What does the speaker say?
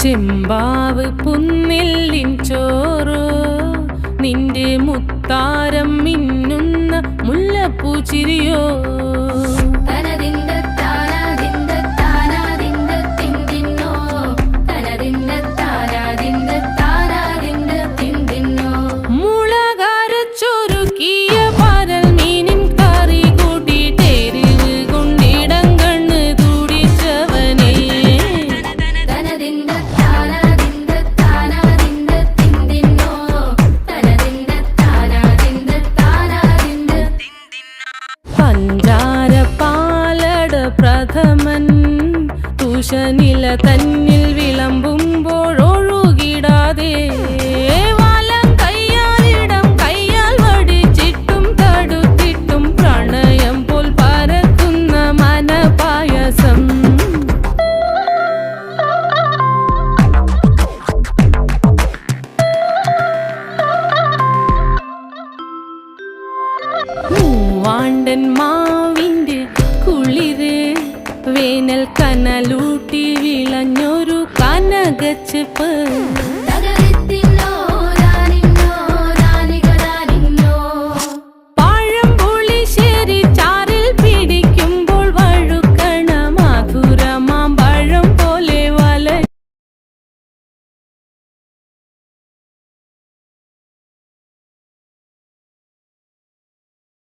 ചെമ്പാവ് പുന്നെല്ലിൻ ചോറോ നിന്റെ മുത്താരം മിന്നുന്ന മുല്ലപ്പൂച്ചിരിയോ പ്രഥമൻ തുഷനില തന്നിൽ വിളമ്പുമ്പോഴൊഴുകിടാതെ വലം കയ്യാലിടം കയ്യാൽ വടിച്ചിട്ടും തടുത്തിട്ടും പ്രണയം പോൽ പരക്കുന്ന മനപായസം മൂവാണ്ടൻ മാവിൻ്റെ കുളിര് വേനൽ കനലൂട്ടി വിളഞ്ഞൊരു കനകച്ചെപ്പ്